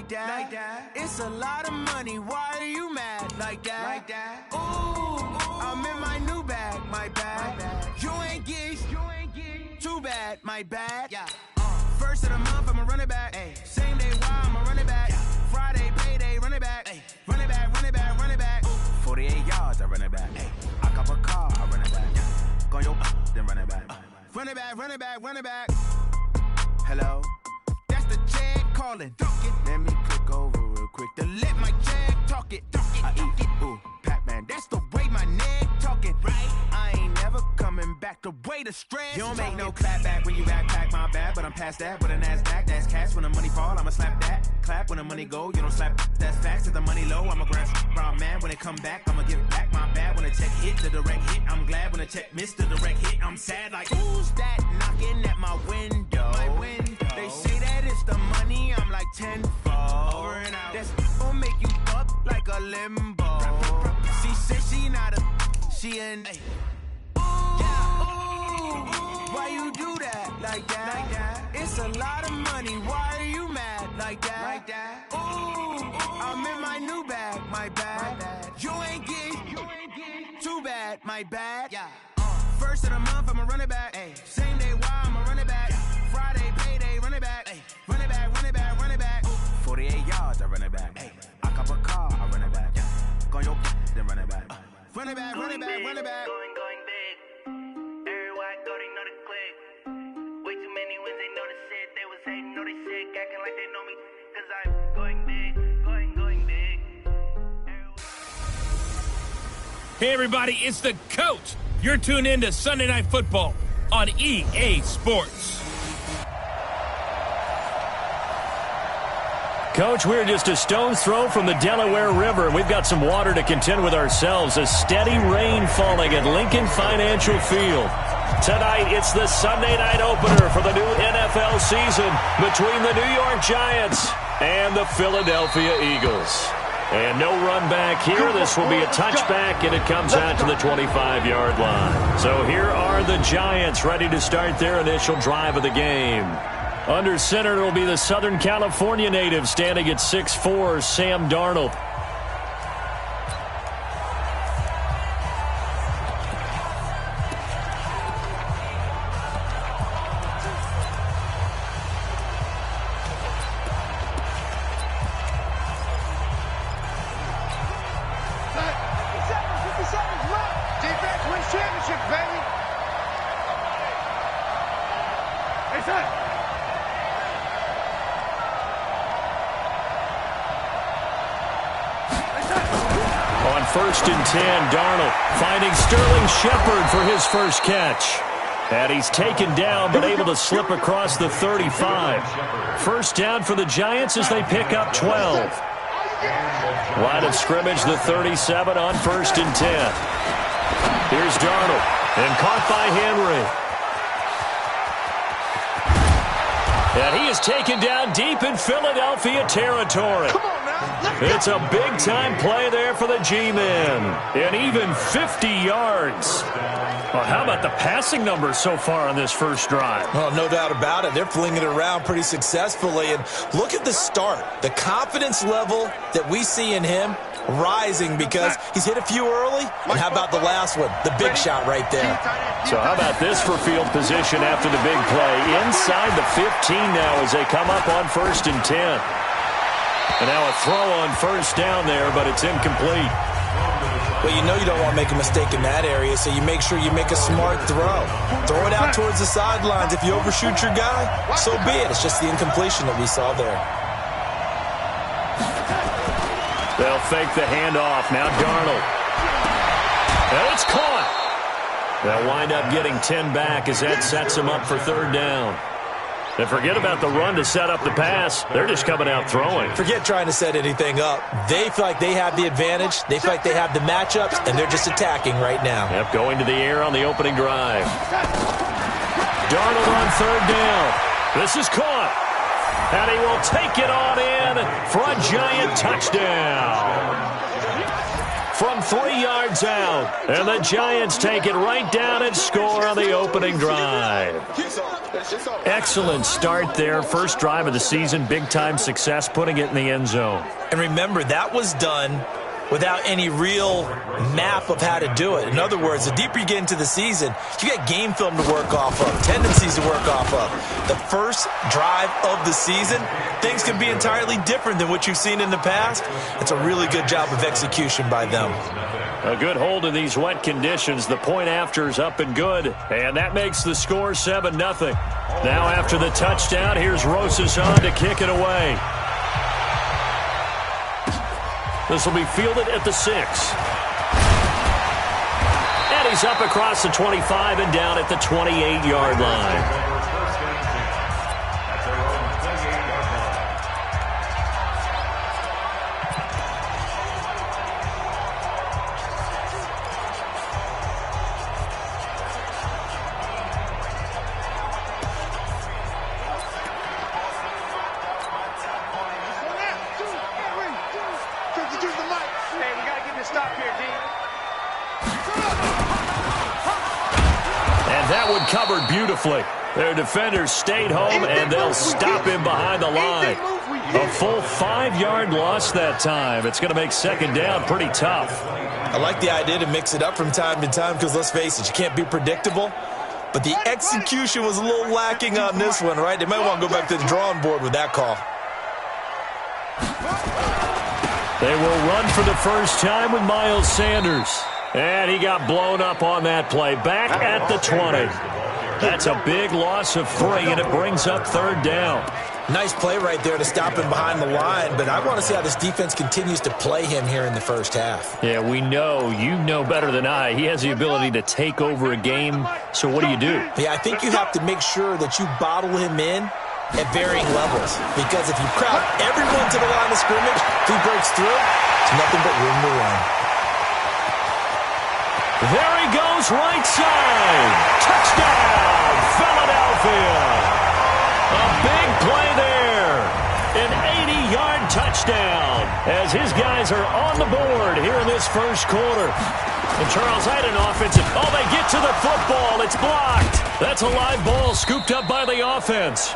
like that. It's a lot of money, why are you mad like that? Ooh, I'm in my new bag, my bad. You ain't get too bad, my bad. First of the month, I'ma run it back. Same day, why I'ma run it back. Friday, payday, run it back. Run it back, run it back, run it back. 48 yards, I run it back. I cop a car, I run it back. Go your then run it back. Run it back, run it back, run it back. Hello? That's the jag calling. Let me click over real quick to let my jag talk it. I eat it, ooh, Pac-Man. That's the way my neck talking. Right? I ain't never coming back the way the stress. You don't make no clap back when you backpack, my bad. But I'm past that with a NASDAQ. That's cash when the money fall, I'ma slap that. Clap when the money go, you don't slap. That's facts. If the money low, I'ma grab brown man. When it come back, I'ma give back my bad. When the check hit, the direct hit. I'm glad when the check missed the direct hit. I'm sad like, who's that knocking at my window? My window. They say that it's the money, I'm like tenfold. Over and out. That's gon' make you up like a limbo. She said she not a, she an. Why you do that like that? It's a lot of money, why are you mad like that? Ooh, I'm in my new bag, my bad. You ain't get too bad, my bad. First of the month, I'ma run it back. Same day, why I'ma run it back. Friday, payday, run it back. Run it back, run it back, run it back. 48 yards, I run it back. I cop a car, I run it back. Go your then run it back. Run it back, run it back, run it back. Going big. Everywhere I go, they know the click. Way too many wins, they know the shit. They was hating, know they sick, acting like they know me. Cause I'm going big, going big. Hey everybody, it's the coach. You're tuned in to Sunday Night Football on EA Sports. Coach, we're just a stone's throw from the Delaware River, and we've got some water to contend with ourselves. A steady rain falling at Lincoln Financial Field. Tonight, it's the Sunday night opener for the new NFL season between the New York Giants and the Philadelphia Eagles. And no run back here. This will be a touchback, and it comes out to the 25-yard line. So here are the Giants ready to start their initial drive of the game. Under center, it will be the Southern California native standing at 6'4", Sam Darnold. First and 10, Darnold finding Sterling Shepard for his first catch. And he's taken down but able to slip across the 35. First down for the Giants as they pick up 12. Line of scrimmage, the 37 on first and 10. Here's Darnold, and caught by Henry. And he is taken down deep in Philadelphia territory. It's a big-time play there for the G-Men. And even 50 yards. Well, how about the passing numbers so far on this first drive? Oh, no doubt about it. They're flinging it around pretty successfully. And look at the start. The confidence level that we see in him rising because he's hit a few early. And how about the last one? The big shot right there. So how about this for field position after the big play? Inside the 15 now as they come up on first and 10. And now a throw on first down there, but it's incomplete. Well, you know you don't want to make a mistake in that area, so you make sure you make a smart throw. Throw it out towards the sidelines. If you overshoot your guy, so be it. It's just the incompletion that we saw there. They'll fake the handoff. Now Darnold. And it's caught. They'll wind up getting 10 back as that sets them up for third down. And forget about the run to set up the pass. They're just coming out throwing. Forget trying to set anything up. They feel like they have the advantage. They feel like they have the matchups, and they're just attacking right now. Yep, going to the air on the opening drive. Darnold on third down. This is caught. And he will take it on in for a Giant touchdown. from 3 yards out. And the Giants take it right down and score on the opening drive. Excellent start there. First drive of the season. Big-time success, putting it in the end zone. And remember, that was done without any real map of how to do it. In other words, the deeper you get into the season, you got game film to work off of, tendencies to work off of. The first drive of the season, things can be entirely different than what you've seen in the past. It's a really good job of execution by them. A good hold in these wet conditions. The point after is up and good. And that makes the score 7-0. Now after the touchdown, here's Rosas on to kick it away. This will be fielded at the 6. And he's up across the 25 and down at the 28-yard line. Covered beautifully. Their defenders stayed home, and they'll stop him behind the line. A full 5-yard loss that time. It's going to make second down pretty tough. I like the idea to mix it up from time to time because, let's face it, you can't be predictable. But the execution was a little lacking on this one, right? They might want to go back to the drawing board with that call. They will run for the first time with Miles Sanders. And he got blown up on that play. Back at the 20. That's a big loss of 3, and it brings up third down. Nice play right there to stop him behind the line, but I want to see how this defense continues to play him here in the first half. Yeah, we know. You know better than I. He has the ability to take over a game, so what do? Yeah, I think you have to make sure that you bottle him in at varying levels, because if you crowd everyone to the line of scrimmage, if he breaks through, it's nothing but room to run. There he goes, right side. Touchdown, Philadelphia. A big play there. An 80-yard touchdown as his guys are on the board here in this first quarter. And Charles had an offensive. Oh, they get to the football. It's blocked. That's a live ball scooped up by the offense.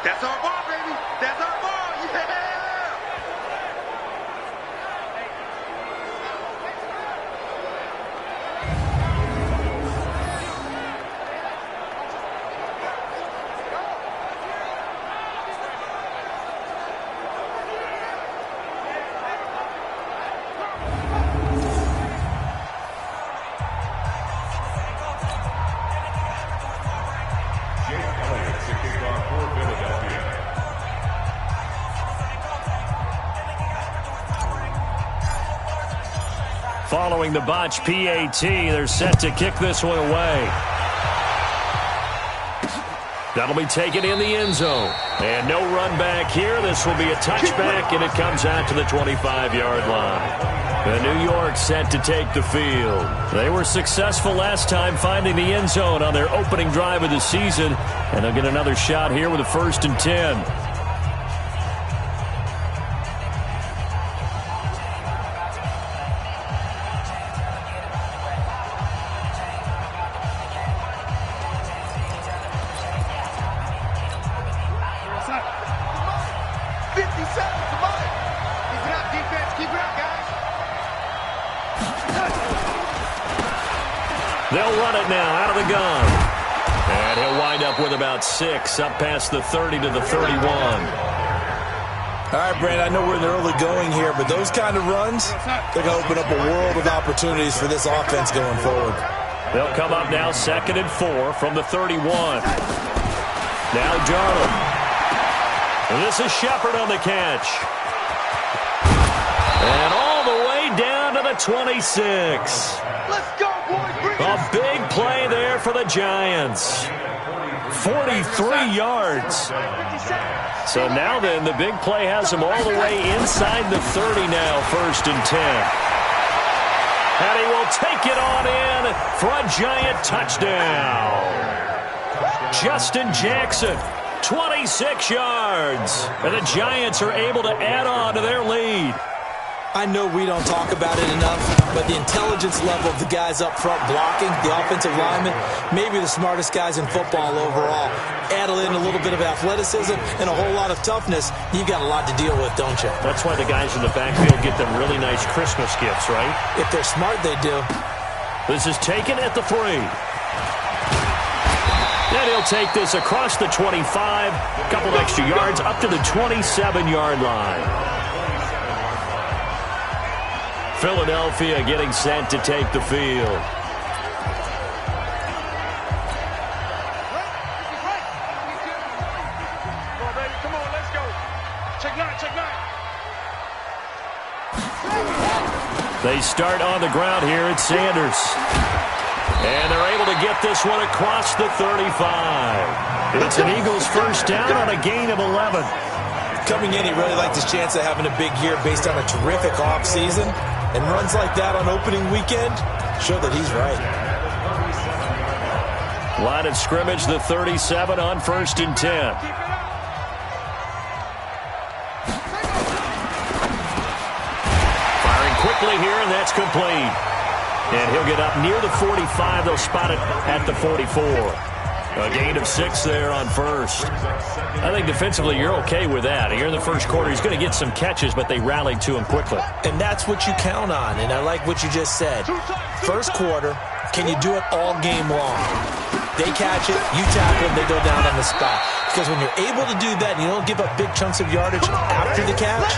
That's our ball, baby. That's our ball. Yeah. Following the botch PAT, they're set to kick this one away. That'll be taken in the end zone. And no run back here. This will be a touchback, and it comes out to the 25-yard line. The New York set to take the field. They were successful last time finding the end zone on their opening drive of the season, and they'll get another shot here with a 1st and 10. They'll run it now out of the gun. And he'll wind up with about 6, up past the 30 to the 31. All right, Brent, I know we're in the early going here, but those kind of runs, they're going to open up a world of opportunities for this offense going forward. They'll come up now 2nd and 4 from the 31. Now Darnold. And this is Shepard on the catch. And all the way down to the 26. Let's go, boys. A big play there for the Giants. 43 yards. So now then, the big play has them all the way inside the 30 now, 1st and 10. And he will take it on in for a Giant touchdown. Justin Jackson, 26 yards. And the Giants are able to add on to their lead. I know we don't talk about it enough, but the intelligence level of the guys up front blocking, the offensive linemen, maybe the smartest guys in football overall. Add in a little bit of athleticism and a whole lot of toughness, you've got a lot to deal with, don't you? That's why the guys in the backfield get them really nice Christmas gifts, right? If they're smart, they do. This is taken at the 3. And he'll take this across the 25, a couple extra yards up to the 27-yard line. Philadelphia getting set to take the field. Come on, let's go. Check 9, check 9. They start on the ground here at Sanders. And they're able to get this one across the 35. It's an Eagles first down on a gain of 11. Coming in, he really liked his chance of having a big year based on a terrific offseason. And runs like that on opening weekend show that he's right. Line of scrimmage, the 37 on 1st and 10. Firing quickly here, and that's complete. And he'll get up near the 45. They'll spot it at the 44. A gain of 6 there on 1st. I think defensively you're okay with that. Here in the first quarter, he's going to get some catches, but they rallied to him quickly. And that's what you count on, and I like what you just said. First quarter, can you do it all game long? They catch it, you tackle them, they go down on the spot. Because when you're able to do that and you don't give up big chunks of yardage after the catch,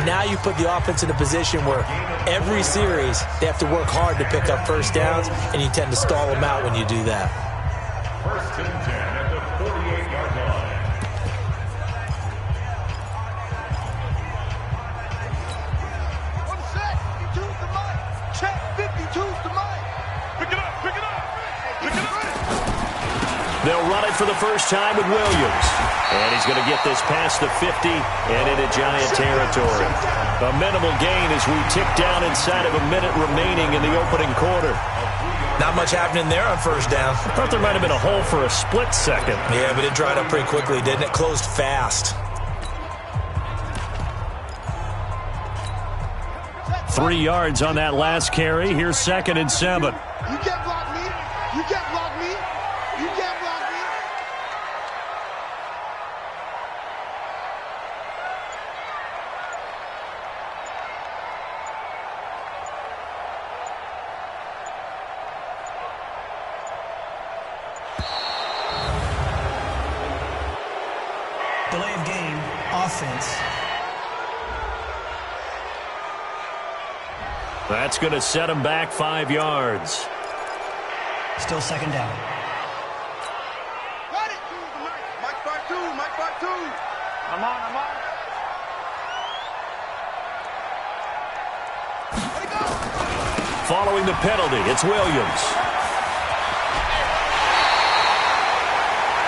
now you put the offense in a position where every series they have to work hard to pick up first downs, and you tend to stall them out when you do that. 1st and 10 at the 48-yard line. Check 52's the mic. Pick it up, pick it up, pick it up. They'll run it for the first time with Williams. And he's going to get this past the 50 and into Giant territory. A minimal gain as we tick down inside of a minute remaining in the opening quarter. Not much happening there on first down. I thought there might have been a hole for a split second. Yeah, but it dried up pretty quickly, didn't it? Closed fast. 3 yards on that last carry. Here's 2nd and 7. You can't block me. You can't block me. You can't block me. Delay of game, offense. That's going to set him back 5 yards. Still 2nd down. Got it. Mike 5-2, Mike 5-2. I'm on. Let it go. Following the penalty, it's Williams.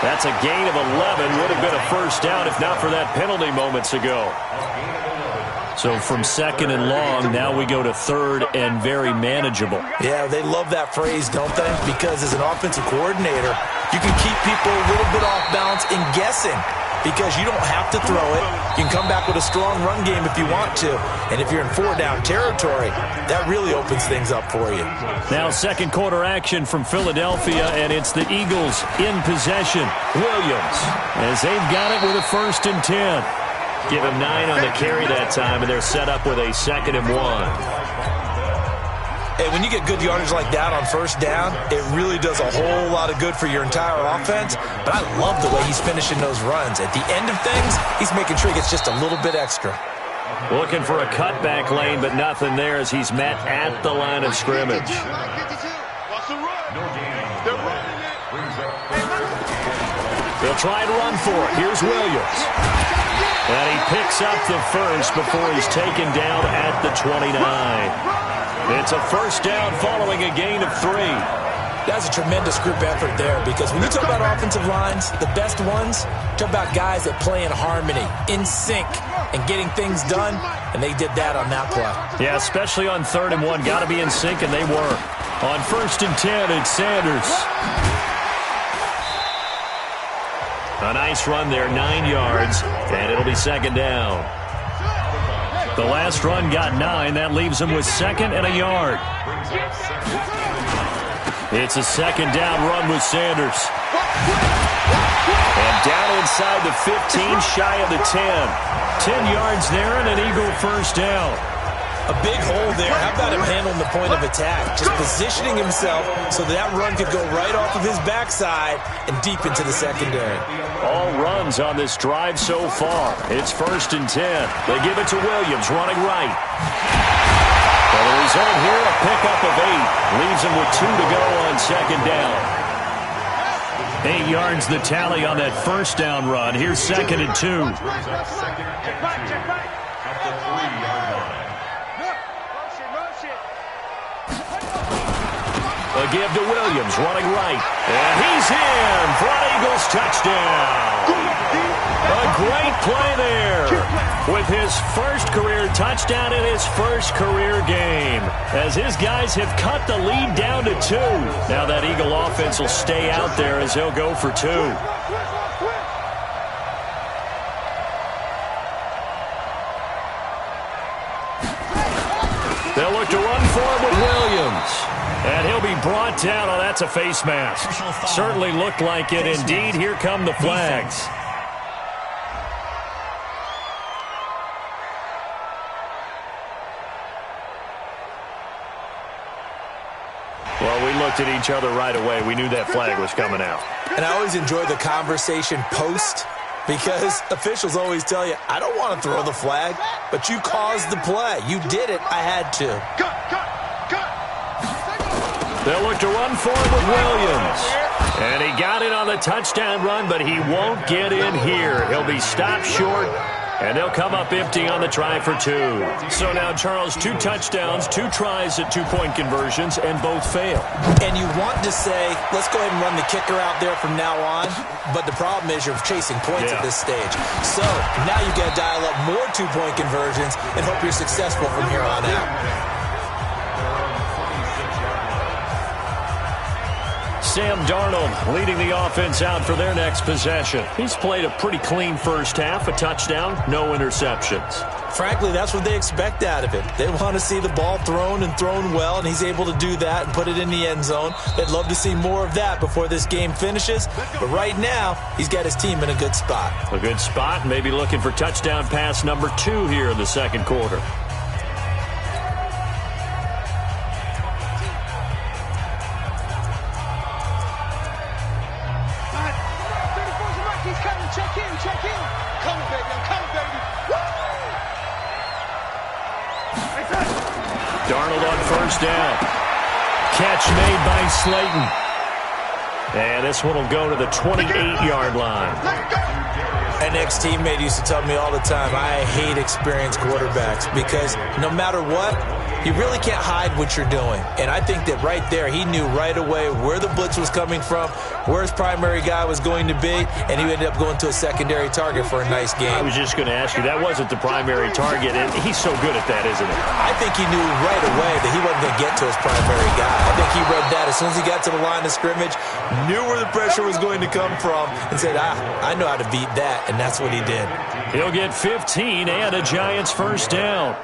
That's a gain of 11. Would have been a first down if not for that penalty moments ago. So from 2nd and long, now we go to 3rd and very manageable. Yeah, they love that phrase, don't they? Because as an offensive coordinator, you can keep people a little bit off balance and guessing because you don't have to throw it. You can come back with a strong run game if you want to. And if you're in 4-down territory, that really opens things up for you. Now second quarter action from Philadelphia, and it's the Eagles in possession. Williams, as they've got it with a 1st and 10. Give him 9 on the carry that time, and they're set up with a 2nd and 1. Hey, when you get good yardage like that on first down, it really does a whole lot of good for your entire offense. But I love the way he's finishing those runs. At the end of things, he's making sure he gets just a little bit extra. Looking for a cutback lane, but nothing there as he's met at the line of scrimmage. They'll try and run for it. Here's Williams. And he picks up the first before he's taken down at the 29. It's a first down following a gain of 3. That's a tremendous group effort there because when you talk about offensive lines, the best ones, talk about guys that play in harmony, in sync, and getting things done, and they did that on that play. Yeah, especially on 3rd and 1. Got to be in sync, and they were. On 1st and 10, it's Sanders. A nice run there, 9 yards, and it'll be 2nd down. The last run got 9. That leaves him with 2nd and a yard. It's a 2nd down run with Sanders. And down inside the 15, shy of the 10. 10 yards there and an Eagle first down. A big hole there. How about him handling the point of attack? Just positioning himself so that run could go right off of his backside and deep into the secondary. All runs on this drive so far. It's 1st and 10. They give it to Williams, running right. Well, the result here, a pickup of 8. Leaves him with 2 to go on 2nd down. 8 yards the tally on that 1st down run. Here's 2nd and 2. A give to Williams, running right. And he's in for an Eagles touchdown. A great play there. With his first career touchdown in his first career game. As his guys have cut the lead down to 2. Now that Eagle offense will stay out there as he'll go for 2. They'll look to run for it with Williams. And he'll be brought down. Oh, that's a face mask. Certainly looked like it. Indeed, here come the flags. Well, we looked at each other right away. We knew that flag was coming out. And I always enjoy the conversation post because officials always tell you, I don't want to throw the flag, but you caused the play. You did it. I had to. They'll look to run for it with Williams. And he got it on the touchdown run, but he won't get in here. He'll be stopped short, and they'll come up empty on the try for 2. So now, Charles, 2 touchdowns, 2 tries at 2-point conversions, and both fail. And you want to say, let's go ahead and run the kicker out there from now on, but the problem is you're chasing points at this stage. So now you've got to dial up more 2-point conversions and hope you're successful from here on out. Sam Darnold leading the offense out for their next possession. He's played a pretty clean first half, a touchdown, no interceptions. Frankly, that's what they expect out of him. They want to see the ball thrown and thrown well, and he's able to do that and put it in the end zone. They'd love to see more of that before this game finishes, but right now, he's got his team in a good spot. A good spot, maybe looking for touchdown pass number 2 here in the second quarter. Check in. Coming, baby. I'm coming, baby. Darnold on first down. Catch made by Slayton. And this one will go to the 28-yard line. An ex-teammate used to tell me all the time, I hate experienced quarterbacks because no matter what, you really can't hide what you're doing. And I think that right there, he knew right away where the blitz was coming from, where his primary guy was going to be, and he ended up going to a secondary target for a nice game. I was just going to ask you, that wasn't the primary target, and he's so good at that, isn't he? I think he knew right away that he wasn't going to get to his primary guy. I think he read that as soon as he got to the line of scrimmage, knew where the pressure was going to come from, and said, I know how to beat that, and that's what he did. He'll get 15 and a Giants first down.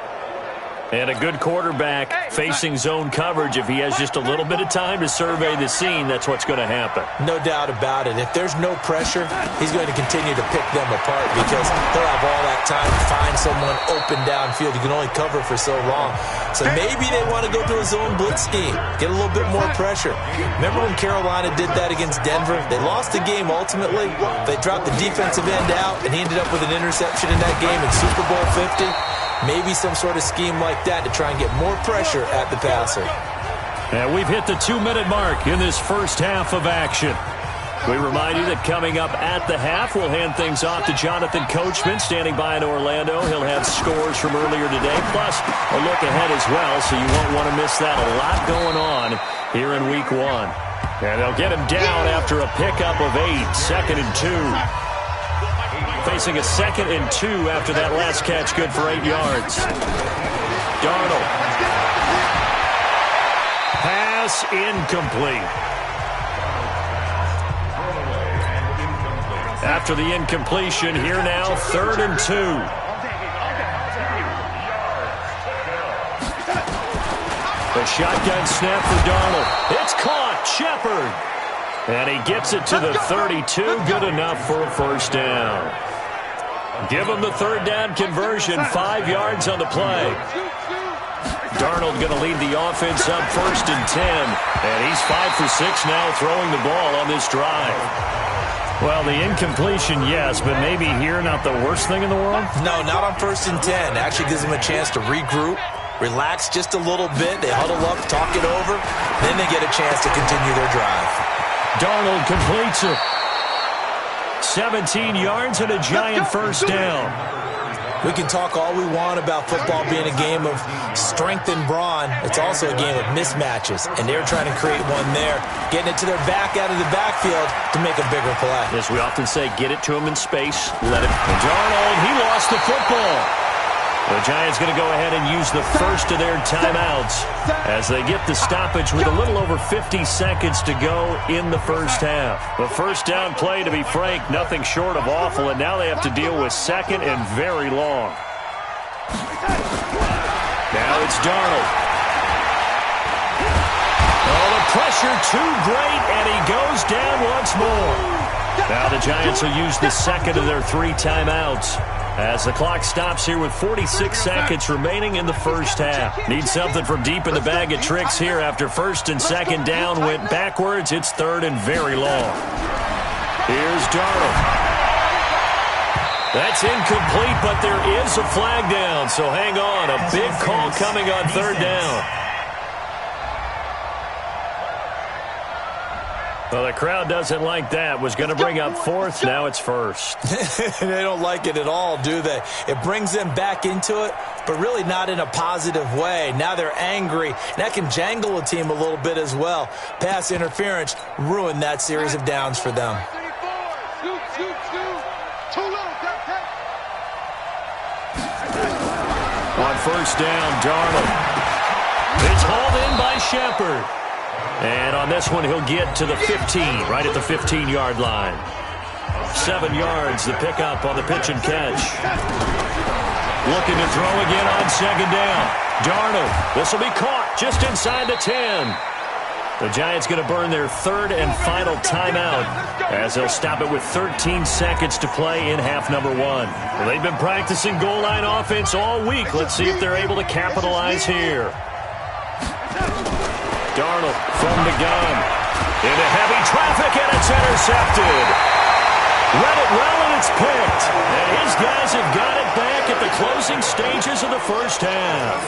And a good quarterback facing zone coverage. If he has just a little bit of time to survey the scene, that's what's going to happen. No doubt about it. If there's no pressure, he's going to continue to pick them apart because he'll have all that time to find someone open downfield. You can only cover for so long. So maybe they want to go to a zone blitz scheme, get a little bit more pressure. Remember when Carolina did that against Denver? They lost the game ultimately. They dropped the defensive end out, and he ended up with an interception in that game in Super Bowl 50. Maybe some sort of scheme like that to try and get more pressure at the passer. And we've hit the 2-minute mark in this first half of action. We remind you that coming up at the half, we'll hand things off to Jonathan Coachman standing by in Orlando. He'll have scores from earlier today, plus a look ahead as well, so you won't want to miss that. A lot going on here in Week 1. And they'll get him down after a pickup of 8, 2nd and 2. Facing a 2nd and 2 after that last catch, good for 8 yards. Darnold. Pass incomplete. After the incompletion, here now, 3rd and 2. A shotgun snap for Darnold. It's caught. Shepard. And he gets it to the 32. Good enough for a first down. Give him the third down conversion. 5 yards on the play. Darnold going to lead the offense up 1st and 10. And he's 5 for 6 now throwing the ball on this drive. Well, the incompletion, yes, but maybe here not the worst thing in the world? No, not on 1st and 10. Actually gives them a chance to regroup, relax just a little bit. They huddle up, talk it over. Then they get a chance to continue their drive. Darnold completes it. 17 yards and a giant first down. We can talk all we want about football being a game of strength and brawn. It's also a game of mismatches, and they're trying to create one there, getting it to their back out of the backfield to make a bigger play. As we often say, get it to him in space. Let it. Darnold, he lost the football. The Giants going to go ahead and use the first of their timeouts as they get the stoppage with a little over 50 seconds to go in the first half. The first down play, to be frank, nothing short of awful, and now they have to deal with second and very long. Now it's Darnold. Oh, the pressure too great, and he goes down once more. Now the Giants will use the second of their 3 timeouts as the clock stops here with 46 seconds remaining in the first half. Need something from deep in the bag of tricks here after 1st and 2nd down went backwards. It's 3rd and very long. Here's Darnold. That's incomplete, but there is a flag down, so hang on. A big call coming on 3rd down. Well, the crowd doesn't like that. Was going to bring up 4th. Now it's 1st. They don't like it at all, do they? It brings them back into it, but really not in a positive way. Now they're angry. That can jangle a team a little bit as well. Pass interference ruined that series of downs for them. On 1st down, Darnold. It's hauled in by Shepard. And on this one, he'll get to the 15, right at the 15-yard line. 7 yards, the pickup on the pitch and catch. Looking to throw again on 2nd down. Darnold, this will be caught just inside the 10. The Giants going to burn their 3rd and final timeout as they'll stop it with 13 seconds to play in half number 1. Well, they've been practicing goal line offense all week. Let's see if they're able to capitalize here. Darnold from the gun. Into heavy traffic, and it's intercepted. Read it well, and it's picked. And his guys have got it back at the closing stages of the first half.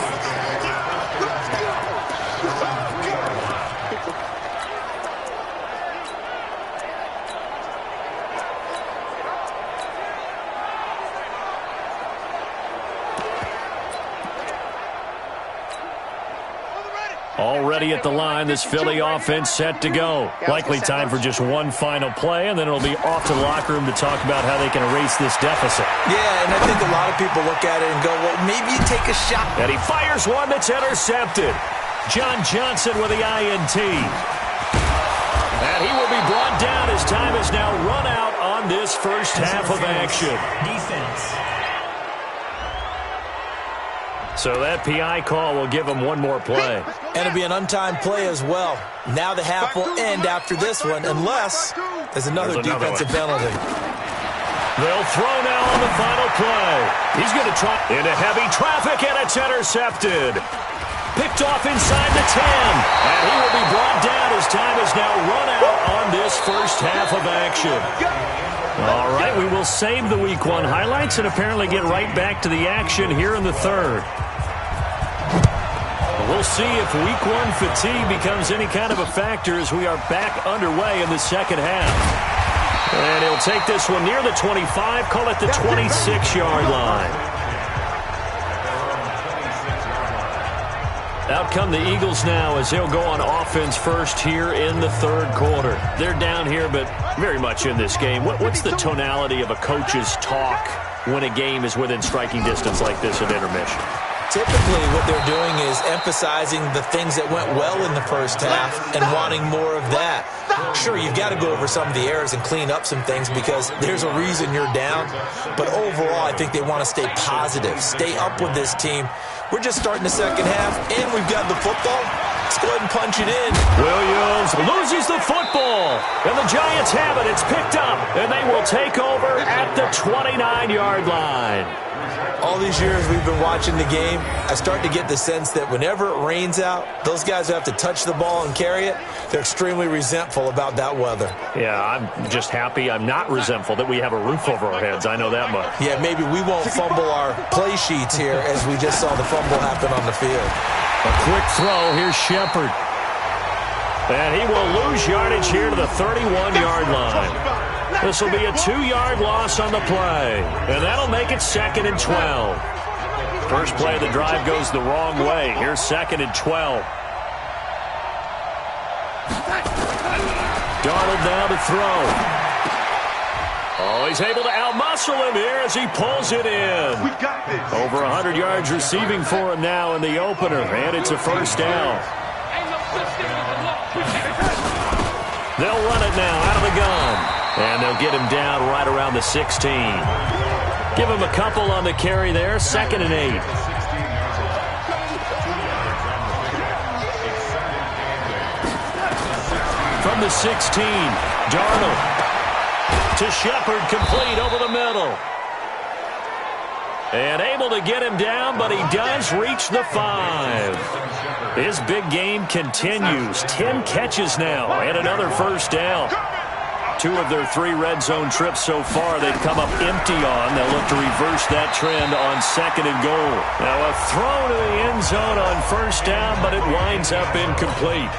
Already at the line, this Philly offense set to go. Likely time for just one final play, and then it'll be off to the locker room to talk about how they can erase this deficit. Yeah, and I think a lot of people look at it and go, well, maybe you take a shot. And he fires one that's intercepted. John Johnson with the INT. And he will be brought down as time is now run out on this first half of action. Defense. So that PI call will give him one more play. And it'll be an untimed play as well. Now the half will end after this one, unless there's another defensive penalty. They'll throw now on the final play. He's going to try into heavy traffic, and it's intercepted. Picked off inside the 10. And he will be brought down as time is now run out on this first half of action. All right, we will save the Week 1 highlights and apparently get right back to the action here in the 3rd. We'll see if Week 1 fatigue becomes any kind of a factor as we are back underway in the second half. And he'll take this one near the 25, call it the 26-yard line. Out come the Eagles now as they'll go on offense first here in the 3rd quarter. They're down here, but very much in this game. What's the tonality of a coach's talk when a game is within striking distance like this at intermission? Typically, what they're doing is emphasizing the things that went well in the first half and wanting more of that. Sure, you've got to go over some of the errors and clean up some things because there's a reason you're down. But overall, I think they want to stay positive, stay up with this team. We're just starting the second half, and we've got the football. Let's go ahead and punch it in. Williams loses the football, and the Giants have it. It's picked up, and they will take over at the 29-yard line. All these years we've been watching the game, I start to get the sense that whenever it rains out, those guys who have to touch the ball and carry it, they're extremely resentful about that weather. Yeah, I'm just happy I'm not resentful that we have a roof over our heads. I know that much. Yeah, maybe we won't fumble our play sheets here as we just saw the fumble happen on the field. A quick throw. Here's Shepard. And he will lose yardage here to the 31-yard line. This will be a 2-yard loss on the play. And that'll make it 2nd and 12. First play of the drive goes the wrong way. Here's 2nd and 12. Darnold now to throw. Oh, he's able to outmuscle him here as he pulls it in. We got this. Over 100 yards receiving for him now in the opener. And it's a first down. They'll run it now out of the gun. And they'll get him down right around the 16. Give him a couple on the carry there. 2nd and 8. From the 16, Darnold to Shepard, complete over the middle. And able to get him down, but he does reach the 5. His big game continues. 10 catches now and another first down. 2 of their 3 red zone trips so far they've come up empty on. They'll look to reverse that trend on 2nd and goal. Now a throw to the end zone on first down, but it winds up incomplete.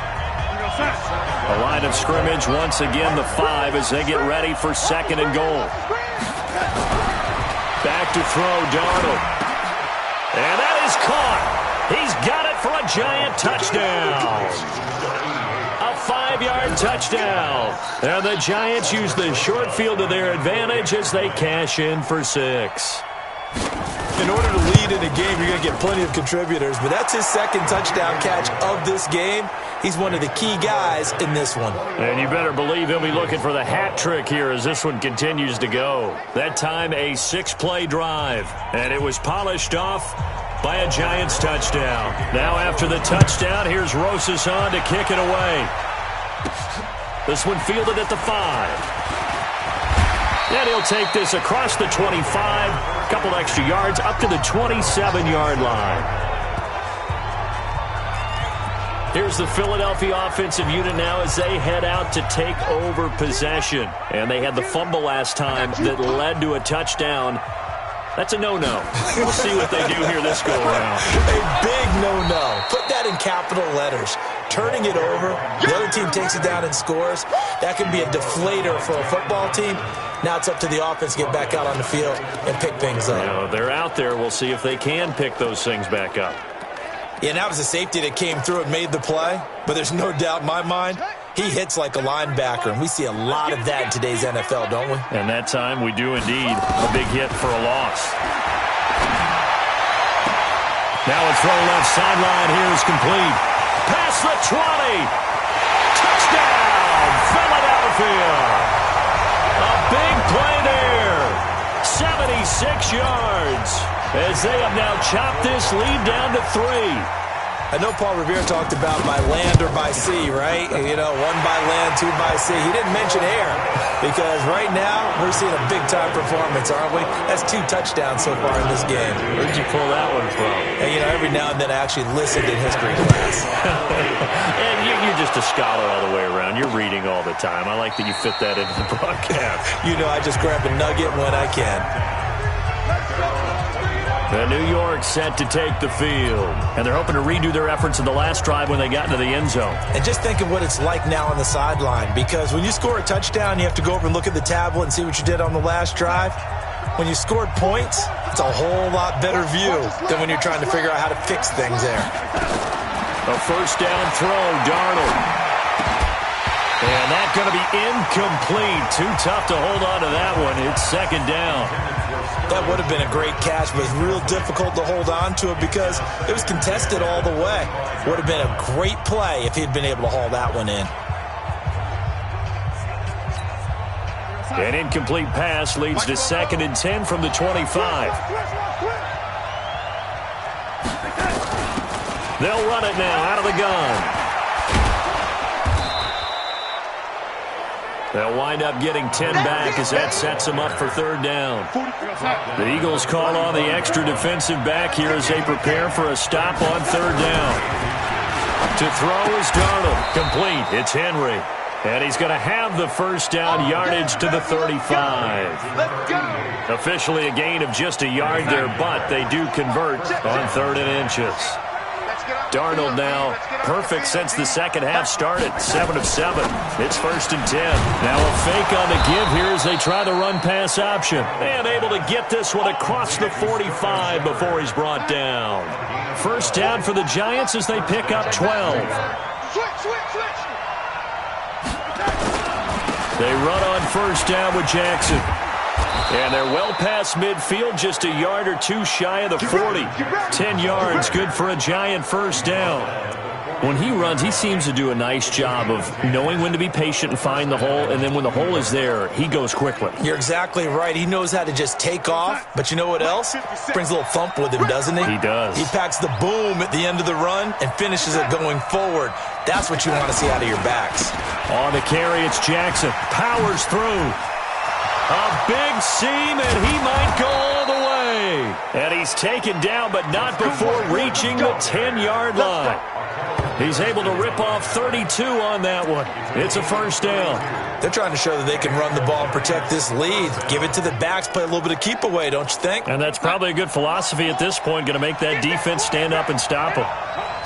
A line of scrimmage once again the 5 as they get ready for 2nd and goal. Back to throw, Darnold. And that is caught. He's got it for a Giant touchdown. A 5-yard touchdown. And the Giants use the short field to their advantage as they cash in for 6. In order to lead in a game, you're going to get plenty of contributors, but that's his 2nd touchdown catch of this game. He's one of the key guys in this one. And you better believe he'll be looking for the hat trick here as this one continues to go. That time a 6-play drive, and it was polished off by a Giants touchdown. Now after the touchdown, here's Rosas on to kick it away. This one fielded at the 5. And he'll take this across the 25, a couple extra yards, up to the 27-yard line. Here's the Philadelphia offensive unit now as they head out to take over possession. And they had the fumble last time that led to a touchdown. That's a no-no. We'll see what they do here this go-around. A big no-no. Put that in capital letters. Turning it over, the other team takes it down and scores. That can be a deflator for a football team. Now it's up to the offense to get back out on the field and pick things up. You know, they're out there. We'll see if they can pick those things back up. Yeah, and that was a safety that came through and made the play. But there's no doubt in my mind, he hits like a linebacker. And we see a lot of that in today's NFL, don't we? And that time we do indeed. A big hit for a loss. Now a throw left sideline here is complete. Past the 20. Touchdown, Philadelphia. A big play there. 76 yards. As they have now chopped this lead down to 3. I know Paul Revere talked about by land or by sea, right? You know, 1 by land, 2 by sea. He didn't mention air because right now we're seeing a big-time performance, aren't we? That's 2 touchdowns so far in this game. Where'd you pull that one from? And, you know, every now and then I actually listened in history class. And you're just a scholar all the way around. You're reading all the time. I like that you fit that into the broadcast. You know, I just grab a nugget when I can. The New York set to take the field. And they're hoping to redo their efforts in the last drive when they got into the end zone. And just think of what it's like now on the sideline. Because when you score a touchdown, you have to go over and look at the tablet and see what you did on the last drive. When you scored points, it's a whole lot better view than when you're trying to figure out how to fix things there. A first down throw, Darnold. And that's going to be incomplete. Too tough to hold on to that one. It's 2nd down. That would have been a great catch, but it's real difficult to hold on to it because it was contested all the way. Would have been a great play if he'd been able to haul that one in. An incomplete pass leads to 2nd and 10 from the 25. They'll run it now out of the gun. They'll wind up getting 10 back as that sets them up for third down. The Eagles call on the extra defensive back here as they prepare for a stop on third down. To throw is Darnold. Complete. It's Henry. And he's going to have the first down, yardage to the 35. Officially a gain of just a yard there, but they do convert on 3rd and inches. Darnold now perfect since the second half started. 7 of 7. It's 1st and 10. Now a fake on the give here as they try the run-pass option. And able to get this one across the 45 before he's brought down. First down for the Giants as they pick up 12. They run on first down with Jackson. And they're well past midfield, just a yard or two shy of the 40. 10 yards, good for a Giant first down. When he runs, he seems to do a nice job of knowing when to be patient and find the hole, and then when the hole is there, he goes quickly. You're exactly right. He knows how to just take off, but you know what else? Brings a little thump with him, doesn't he? He does. He packs the boom at the end of the run and finishes it going forward. That's what you want to see out of your backs. On the carry, it's Jackson. Powers through. A big seam, and he might go all the way. And he's taken down, but not before reaching the 10-yard line. He's able to rip off 32 on that one. It's a first down. They're trying to show that they can run the ball and protect this lead. Give it to the backs, play a little bit of keep away, don't you think? And that's probably a good philosophy at this point, going to make that defense stand up and stop them.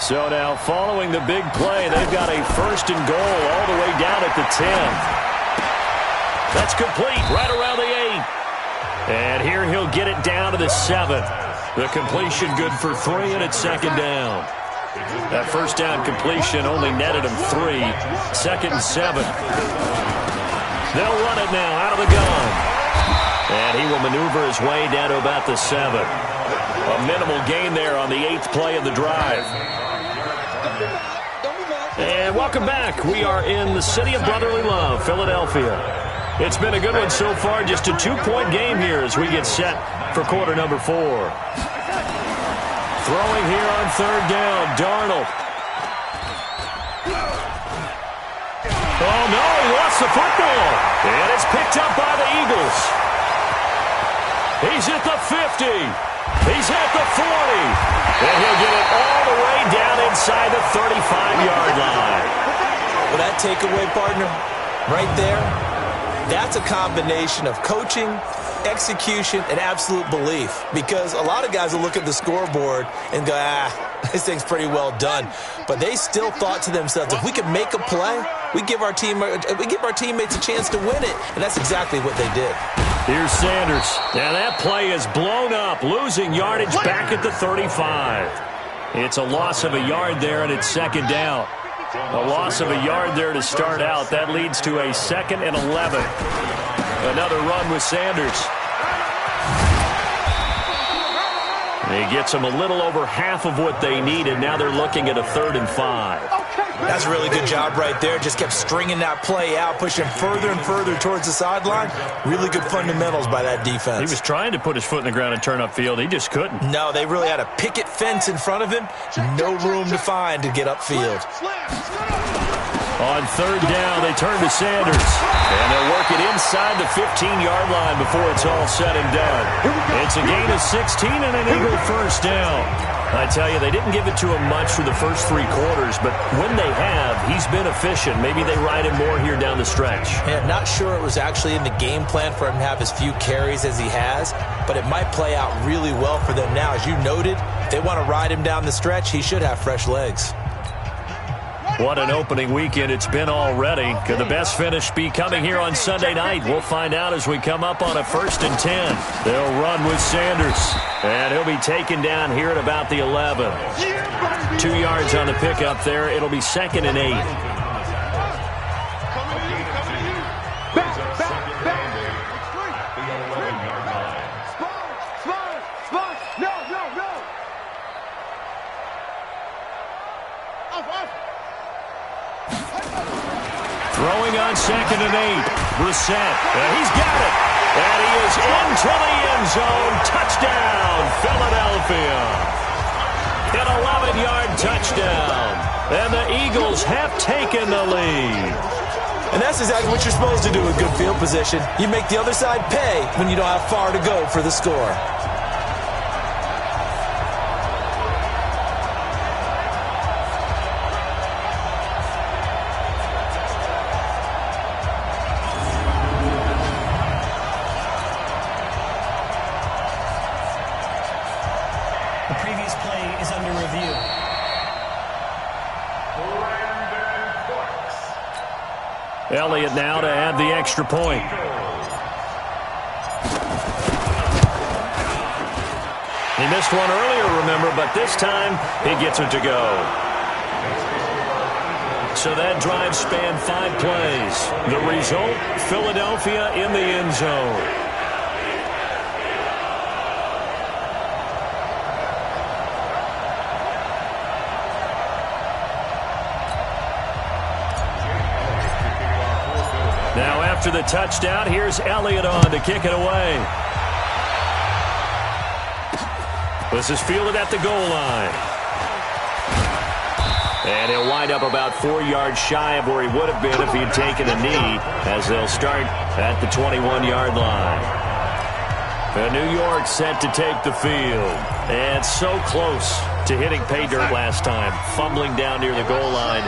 So now, following the big play, they've got a first and goal all the way down at the 10. That's complete, right around the 8. And here he'll get it down to the 7. The completion good for 3, and it's second down. That first down completion only netted him 3. 2nd and 7. They'll run it now out of the gun. And he will maneuver his way down to about the 7. A minimal gain there on the 8th play of the drive. And welcome back. We are in the city of brotherly love, Philadelphia. It's been a good one so far. Just a 2-point game here as we get set for quarter number 4. Throwing here on third down, Darnold. Oh, no, he lost the football. And it's picked up by the Eagles. He's at the 50. He's at the 40. And he'll get it all the way down inside the 35-yard line. Well, that takeaway, partner, right there, that's a combination of coaching, execution, and absolute belief. Because a lot of guys will look at the scoreboard and go, this thing's pretty well done. But they still thought to themselves, if we could make a play, we give our teammates a chance to win it. And that's exactly what they did. Here's Sanders. Now that play is blown up, losing yardage back at the 35. It's a loss of a yard there, and it's second down. A loss of a yard there to start out. That leads to a 2nd and 11. Another run with Sanders. He gets them a little over half of what they needed. Now they're looking at a 3rd and 5. That's a really good job right there. Just kept stringing that play out, pushing further and further towards the sideline. Really good fundamentals by that defense. He was trying to put his foot in the ground and turn upfield. He just couldn't. No, they really had a picket fence in front of him. No room to find to get upfield. On third down, they turn to Sanders. And they'll work it inside the 15-yard line before it's all said and done. It's a gain of 16 and an Eagle first down. I tell you, they didn't give it to him much for the first 3 quarters, but when they have, he's been efficient. Maybe they ride him more here down the stretch. Yeah, not sure it was actually in the game plan for him to have as few carries as he has, but it might play out really well for them now. As you noted, if they want to ride him down the stretch, he should have fresh legs. What an opening weekend it's been already. Could the best finish be coming here on Sunday night? We'll find out as we come up on a 1st and 10. They'll run with Sanders. And he'll be taken down here at about the 11. 2 yards on the pickup there. It'll be 2nd and 8. Throwing on 2nd and 8. Brissett. He's got it. And he is into the end zone. Touchdown, Philadelphia. An 11-yard touchdown. And the Eagles have taken the lead. And that's exactly what you're supposed to do with good field position. You make the other side pay when you don't have far to go for the score. The previous play is under review. Elliott now to add the extra point. He missed one earlier, remember, but this time he gets it to go. So that drive spanned 5 plays. The result, Philadelphia in the end zone. Now after the touchdown, here's Elliott on to kick it away. This is fielded at the goal line. And he'll wind up about 4 yards shy of where he would have been if he'd taken a knee, as they'll start at the 21-yard line. And New York set to take the field. And so close to hitting pay dirt last time, fumbling down near the goal line.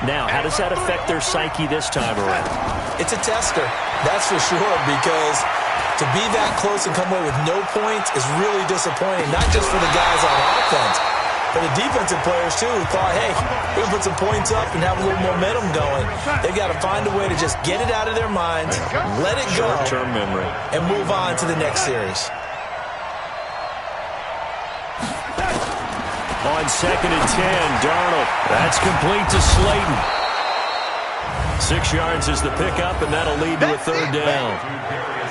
Now, how does that affect their psyche this time around? It's a tester, that's for sure, because to be that close and come away with no points is really disappointing, not just for the guys on offense, but the defensive players, too, who thought, hey, we can put some points up and have a little momentum going. They've got to find a way to just get it out of their minds, let it go, short-term memory, and move on to the next series. On 2nd and 10, Darnold. That's complete to Slayton. 6 yards is the pickup, and that'll lead to a 3rd down.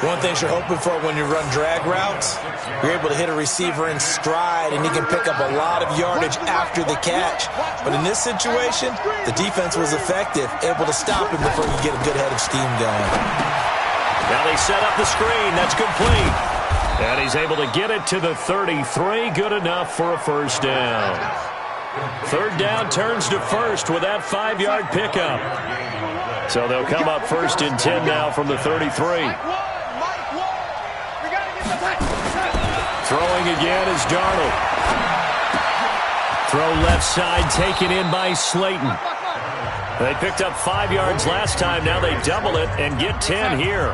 One thing you're hoping for when you run drag routes, you're able to hit a receiver in stride, and he can pick up a lot of yardage after the catch. But in this situation, the defense was effective, able to stop him before he get a good head of steam going. Now they set up the screen. That's complete. And he's able to get it to the 33. Good enough for a 1st down. 3rd down turns to 1st with that 5-yard pickup. So they'll come up 1st and 10 now from the 33. Throwing again is Darnold. Throw left side taken in by Slayton. They picked up 5 yards last time. Now they double it and get 10 here.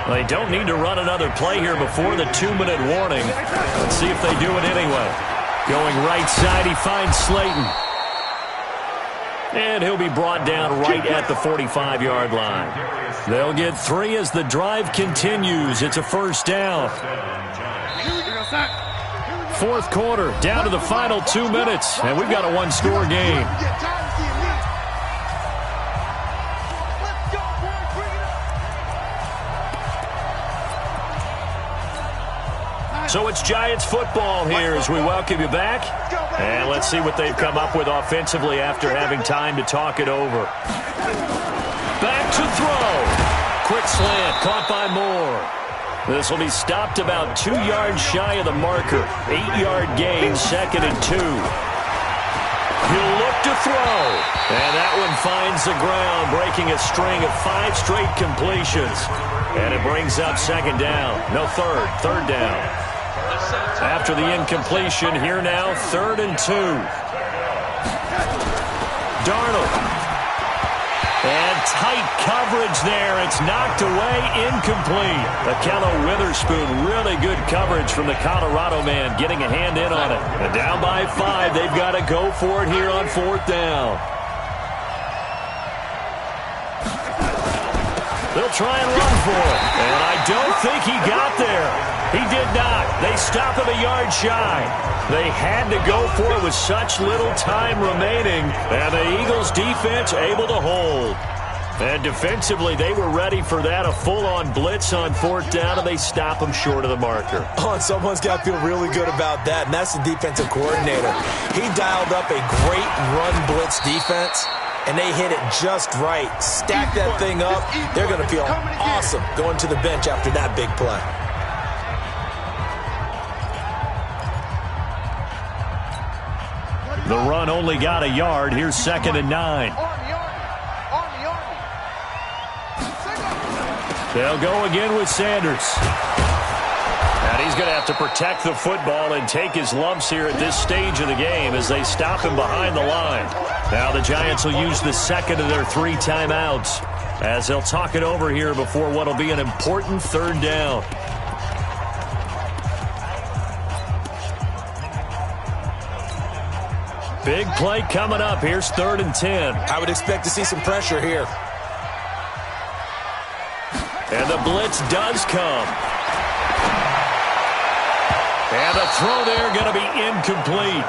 They don't need to run another play here before the 2-minute warning. Let's see if they do it anyway. Going right side, he finds Slayton. And he'll be brought down right at the 45-yard line. They'll get 3 as the drive continues. It's a 1st down. 4th quarter, down to the final 2 minutes, and we've got a 1-score game. So it's Giants football here as we welcome you back. And let's see what they've come up with offensively after having time to talk it over. Back to throw. Quick slant, caught by Moore. This will be stopped about 2 yards shy of the marker. 8-yard gain, 2nd and 2. He'll look to throw. And that one finds the ground, breaking a string of 5 straight completions. And it brings up 2nd down. No, 3rd down. After the incompletion, here now, 3rd and 2. Darnold. And tight coverage there. It's knocked away, incomplete. Akello Witherspoon, really good coverage from the Colorado man, getting a hand in on it. And down by 5, they've got to go for it here on 4th down. They'll try and run for it. And I don't think he got there. He did not. They stop him a yard shy. They had to go for it with such little time remaining. And the Eagles defense able to hold. And defensively, they were ready for that. A full-on blitz on 4th down, and they stop him short of the marker. Oh, and someone's got to feel really good about that, and that's the defensive coordinator. He dialed up a great run blitz defense, and they hit it just right. Stack that thing up. They're going to feel awesome going to the bench after that big play. The run only got a yard. Here's 2nd and 9. They'll go again with Sanders. And he's going to have to protect the football and take his lumps here at this stage of the game as they stop him behind the line. Now the Giants will use the second of their 3 timeouts as they'll talk it over here before what will be an important third down. Big play coming up. Here's 3rd and 10. I would expect to see some pressure here. And the blitz does come. And the throw there going to be incomplete.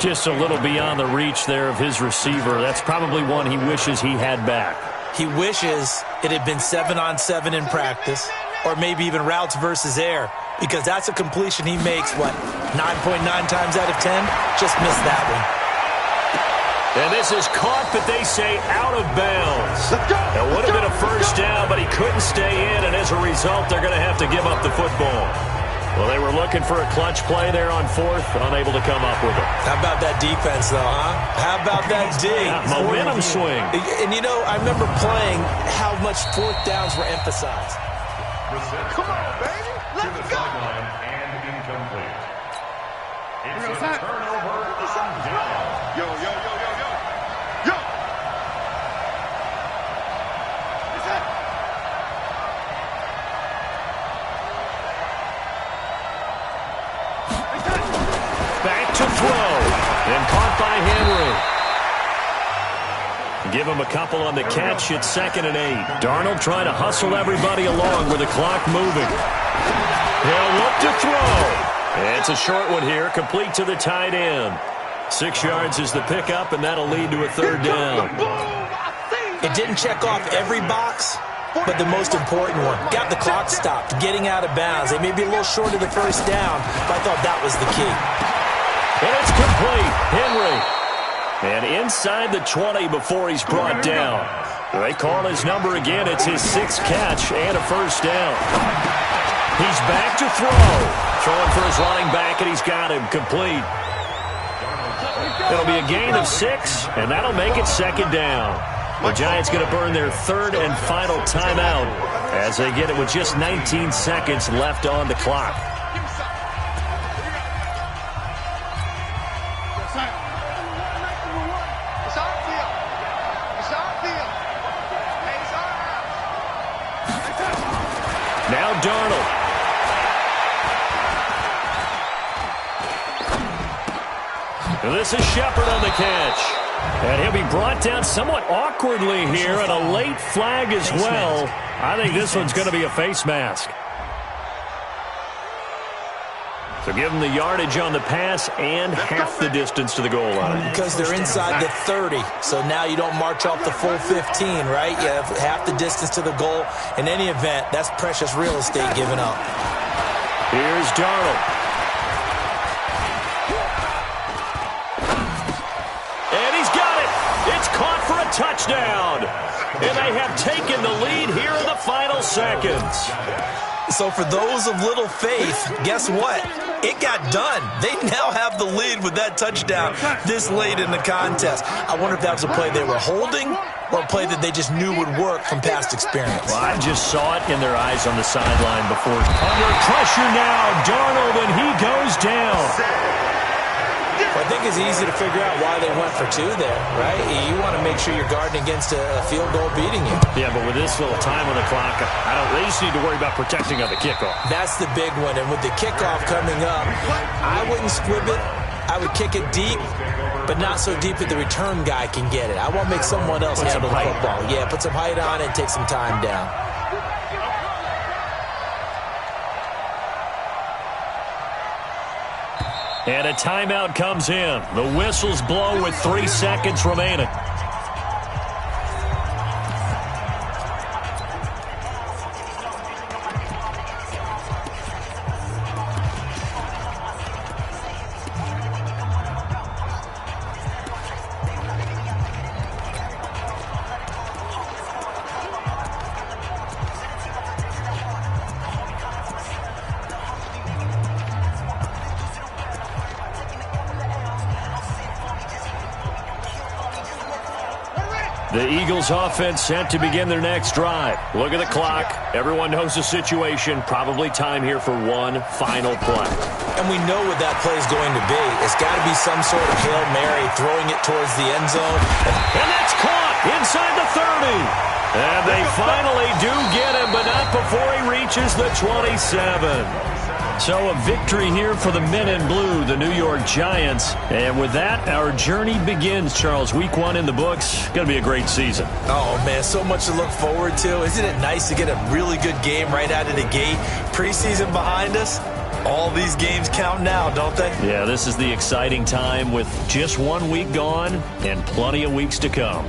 Just a little beyond the reach there of his receiver. That's probably one he wishes he had back. He wishes it had been 7-on-7 in practice, or maybe even routes versus air, because that's a completion he makes, 9.9 times out of 10? Just missed that one. And this is caught, but they say out of bounds. It would have been a first down, but he couldn't stay in, and as a result, they're going to have to give up the football. Well, they were looking for a clutch play there on 4th, unable to come up with it. How about that defense, though, huh? How about that D? Momentum swing. And, you know, I remember playing how much 4th downs were emphasized. Come on, baby. Let's go. And incomplete. It's a turnover on down. Yo. Back to throw. And caught by Henry. Give him a couple on the catch. It's 2nd and 8. Darnold trying to hustle everybody along with the clock moving. He'll look to throw. It's a short one here, complete to the tight end. 6 yards is the pickup, and that'll lead to a 3rd down. It didn't check off every box, but the most important one. Got the clock stopped, getting out of bounds. They may be a little short of the first down, but I thought that was the key. And it's complete. Henry. And inside the 20 before he's brought down. They call his number again. It's his 6th catch and a first down. He's back to throw. Throwing for his running back, and he's got him complete. It'll be a gain of 6, and that'll make it 2nd down. The Giants going to burn their 3rd and final timeout as they get it with just 19 seconds left on the clock. Now Darnold. And this is Shepard on the catch. And he'll be brought down somewhat awkwardly here, and a late flag as well. I think this one's going to be a face mask. So give them the yardage on the pass and half the distance to the goal line. Because they're inside the 30, so now you don't march off the full 15, right? You have half the distance to the goal. In any event, that's precious real estate given up. Here's Darnold. And he's got it. It's caught for a touchdown. And they have taken the lead here in the final seconds. So for those of little faith, guess what? It got done. They now have the lead with that touchdown this late in the contest. I wonder if that was a play they were holding or a play that they just knew would work from past experience. Well, I just saw it in their eyes on the sideline before. Under pressure now, Darnold, and he goes down. Well, I think it's easy to figure out why they went for 2 there, right? You want to make sure you're guarding against a field goal beating you. Yeah, but with this little time on the clock, they just need to worry about protecting on the kickoff. That's the big one, and with the kickoff coming up, I wouldn't squib it. I would kick it deep, but not so deep that the return guy can get it. I want to make someone else handle the football. Yeah, put some height on it and take some time down. And a timeout comes in. The whistles blow with 3 seconds remaining. The Eagles offense set to begin their next drive. Look at the clock. Everyone knows the situation. Probably time here for one final play. And we know what that play is going to be. It's got to be some sort of Hail Mary, throwing it towards the end zone. And that's caught inside the 30. And they finally do get him, but not before he reaches the 27. So a victory here for the men in blue, the New York Giants. And with that, our journey begins, Charles. Week 1 in the books. Going to be a great season. Oh, man, so much to look forward to. Isn't it nice to get a really good game right out of the gate? Preseason behind us. All these games count now, don't they? Yeah, this is the exciting time with just 1 week gone and plenty of weeks to come.